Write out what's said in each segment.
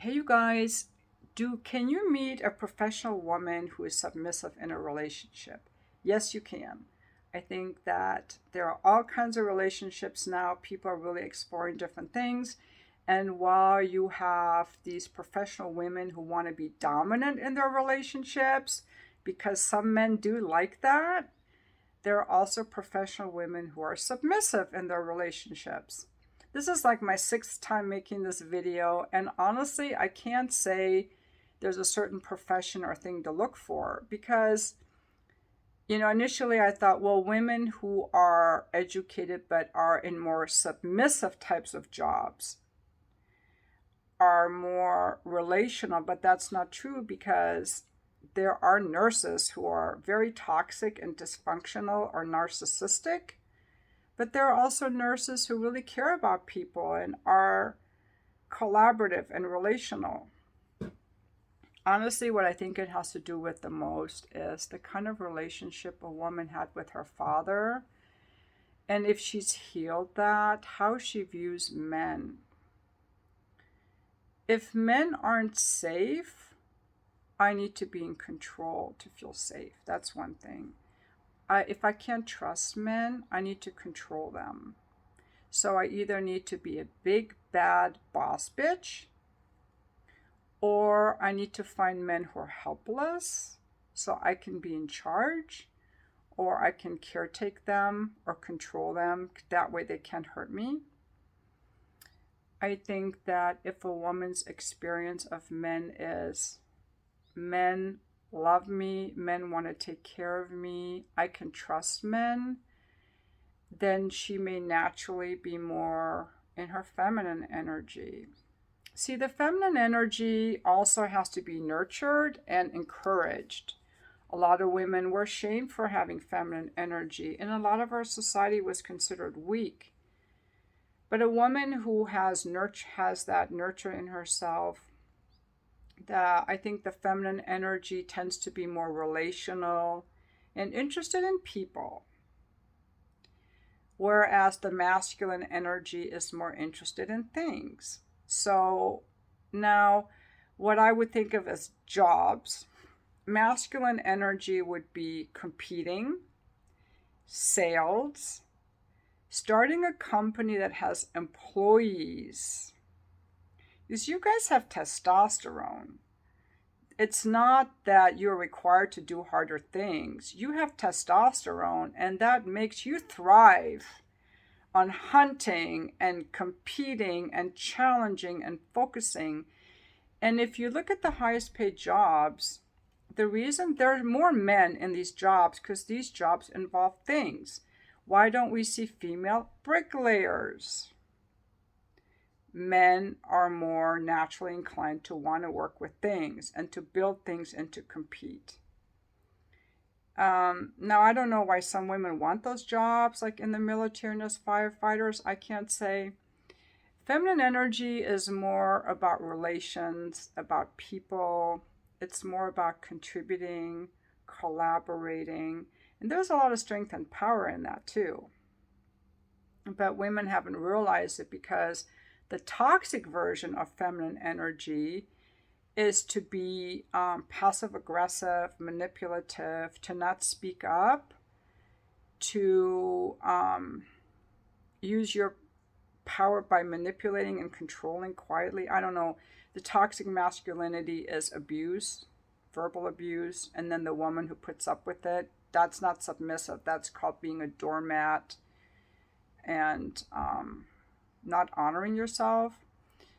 Hey, you guys, can you meet a professional woman who is submissive in a relationship? Yes, you can. I think that there are all kinds of relationships now. People are really exploring different things. And while you have these professional women who want to be dominant in their relationships, because some men do like that, there are also professional women who are submissive in their relationships. This is like my sixth time making this video, and honestly, I can't say there's a certain profession or thing to look for because, initially I thought, well, women who are educated but are in more submissive types of jobs are more relational, but that's not true because there are nurses who are very toxic and dysfunctional or narcissistic, but there are also nurses who really care about people and are collaborative and relational. Honestly, what I think it has to do with the most is the kind of relationship a woman had with her father, and if she's healed that, how she views men. If men aren't safe, I need to be in control to feel safe. That's one thing. If I can't trust men, I need to control them. So I either need to be a big, bad boss bitch, or I need to find men who are helpless so I can be in charge, or I can caretake them or control them. That way they can't hurt me. I think that if a woman's experience of men is men love me, men want to take care of me, I can trust men, then she may naturally be more in her feminine energy. See, the feminine energy also has to be nurtured and encouraged. A lot of women were shamed for having feminine energy, and a lot of our society was considered weak. But a woman who has that nurture in herself, I think the feminine energy tends to be more relational and interested in people, whereas the masculine energy is more interested in things. So now, what I would think of as jobs, masculine energy would be competing, sales, starting a company that has employees. Because you guys have testosterone. It's not that you're required to do harder things. You have testosterone, and that makes you thrive on hunting and competing and challenging and focusing. And if you look at the highest paid jobs, the reason there are more men in these jobs because these jobs involve things. Why don't we see female bricklayers? Men are more naturally inclined to want to work with things and to build things and to compete. Now, I don't know why some women want those jobs, like in the military and as firefighters. I can't say. Feminine energy is more about relations, about people. It's more about contributing, collaborating. And there's a lot of strength and power in that too. But women haven't realized it because the toxic version of feminine energy is to be passive aggressive, manipulative, to not speak up, to use your power by manipulating and controlling quietly. I don't know. The toxic masculinity is abuse, verbal abuse, and then the woman who puts up with it. That's not submissive. That's called being a doormat and not honoring yourself.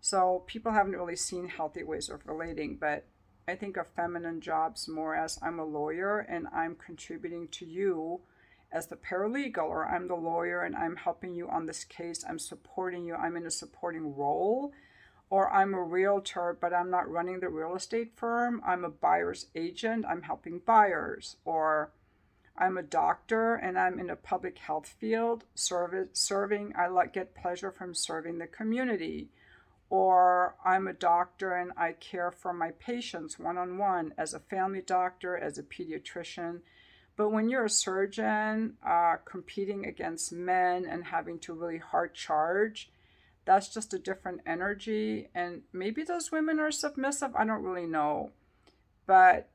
So people haven't really seen healthy ways of relating, but I think of feminine jobs more as I'm a lawyer and I'm contributing to you as the paralegal, or I'm the lawyer and I'm helping you on this case, I'm supporting you, I'm in a supporting role, or I'm a realtor but I'm not running the real estate firm, I'm a buyer's agent, I'm helping buyers, or I'm a doctor and I'm in a public health field, serving, get pleasure from serving the community. Or I'm a doctor and I care for my patients one-on-one as a family doctor, as a pediatrician. But when you're a surgeon competing against men and having to really hard charge, that's just a different energy. And maybe those women are submissive. I don't really know. But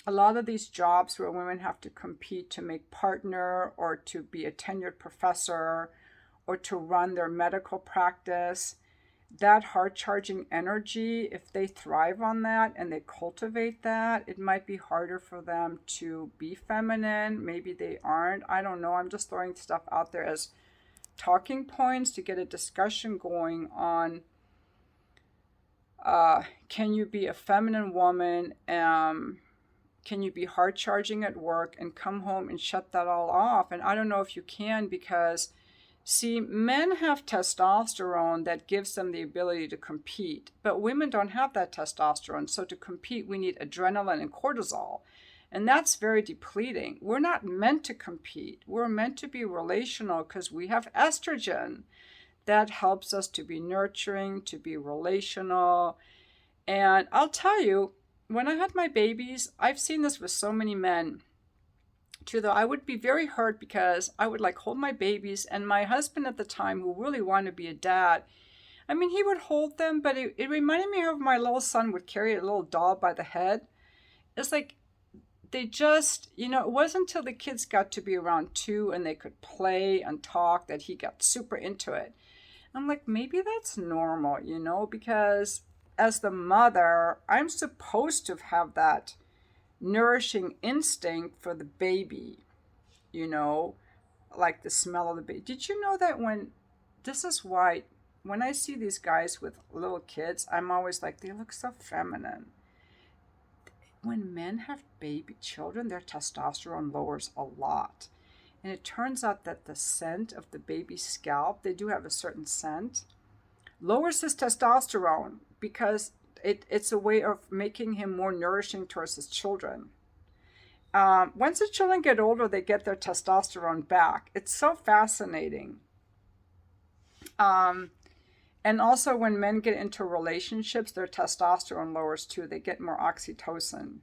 a lot of these jobs where women have to compete to make partner or to be a tenured professor or to run their medical practice, that hard charging energy, if they thrive on that and they cultivate that, it might be harder for them to be feminine. Maybe they aren't. I don't know. I'm just throwing stuff out there as talking points to get a discussion going on can you be a feminine woman? Can you be hard charging at work and come home and shut that all off? And I don't know if you can because, see, men have testosterone that gives them the ability to compete, but women don't have that testosterone. So to compete, we need adrenaline and cortisol. And that's very depleting. We're not meant to compete. We're meant to be relational because we have estrogen that helps us to be nurturing, to be relational. And I'll tell you, when I had my babies, I've seen this with so many men too, though. I would be very hurt because I would like hold my babies, and my husband at the time, who really wanted to be a dad, I mean, he would hold them, but it reminded me of my little son would carry a little doll by the head. It's like they just, it wasn't until the kids got to be around 2 and they could play and talk that he got super into it. I'm like, maybe that's normal, because as the mother, I'm supposed to have that nourishing instinct for the baby, like the smell of the baby. Did you know that this is why when I see these guys with little kids, I'm always like, they look so feminine. When men have baby children, their testosterone lowers a lot. And it turns out that the scent of the baby's scalp, they do have a certain scent, lowers his testosterone because it's a way of making him more nourishing towards his children. Once the children get older, they get their testosterone back. It's so fascinating. And also when men get into relationships, their testosterone lowers too. They get more oxytocin.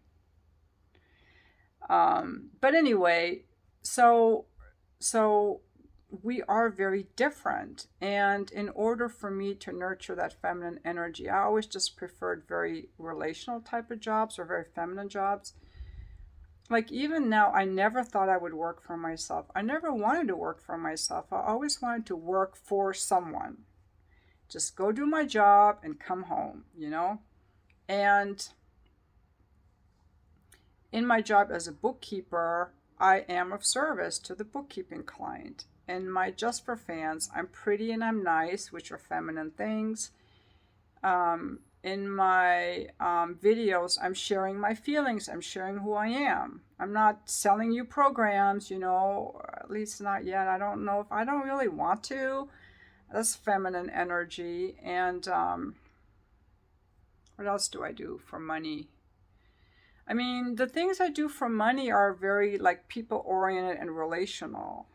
But anyway, so we are very different. And in order for me to nurture that feminine energy, I always just preferred very relational type of jobs or very feminine jobs. Like even now, I never thought I would work for myself. I never wanted to work for myself. I always wanted to work for someone. Just go do my job and come home, And in my job as a bookkeeper, I am of service to the bookkeeping client. In my Just for Fans, I'm pretty and I'm nice, which are feminine things. In my videos, I'm sharing my feelings. I'm sharing who I am. I'm not selling you programs, at least not yet. I don't know if I don't really want to. That's feminine energy. And what else do I do for money? I mean, the things I do for money are very like people-oriented and relational.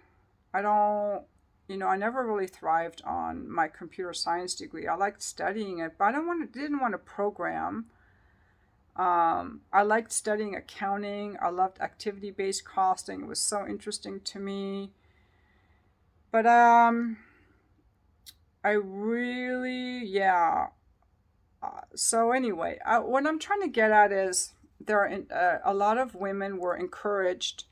I don't, I never really thrived on my computer science degree. I liked studying it, but didn't want to program. I liked studying accounting. I loved activity-based costing. It was so interesting to me. But I really, yeah. So anyway, what I'm trying to get at is there are a lot of women were encouraged,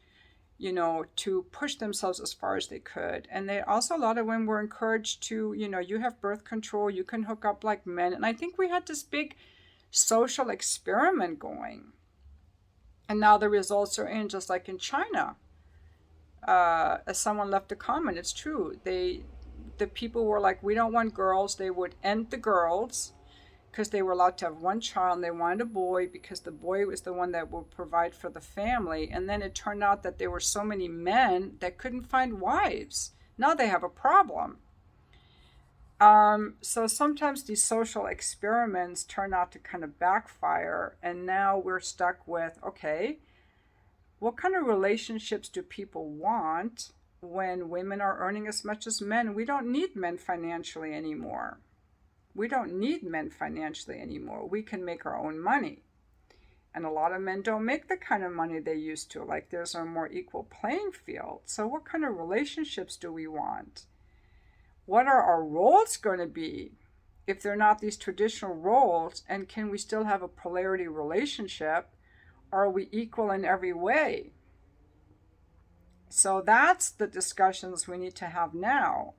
to push themselves as far as they could. And a lot of women were encouraged to, you have birth control, you can hook up like men. And I think we had this big social experiment going. And now the results are in, just like in China. As someone left a comment, it's true. The people were like, we don't want girls. They would end the girls because they were allowed to have one child, and they wanted a boy because the boy was the one that would provide for the family. And then it turned out that there were so many men that couldn't find wives. Now they have a problem. So sometimes these social experiments turn out to kind of backfire, and now we're stuck with, okay, what kind of relationships do people want when women are earning as much as men? We don't need men financially anymore. We don't need men financially anymore. We can make our own money. And a lot of men don't make the kind of money they used to. Like there's a more equal playing field. So what kind of relationships do we want? what are our roles going to be if they're not these traditional roles? And can we still have a polarity relationship? Are we equal in every way? So that's the discussions we need to have now.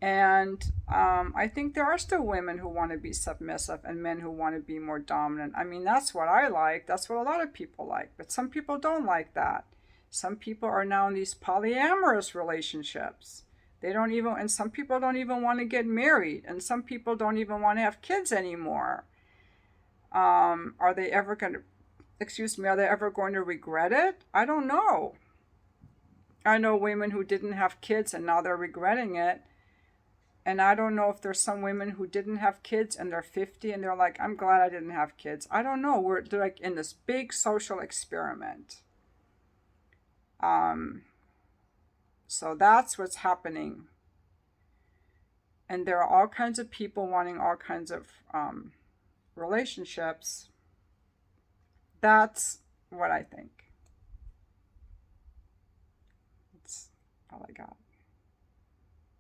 And I think there are still women who want to be submissive and men who want to be more dominant. I mean, that's what I like. That's what a lot of people like. But some people don't like that. Some people are now in these polyamorous relationships. They don't even, and some people don't even want to get married. And some people don't even want to have kids anymore. Are they ever going to, are they ever going to regret it? I don't know. I know women who didn't have kids and now they're regretting it. And I don't know if there's some women who didn't have kids and they're 50 and they're like, I'm glad I didn't have kids. I don't know. They're like in this big social experiment. So that's what's happening. And there are all kinds of people wanting all kinds of relationships. That's what I think. That's all I got.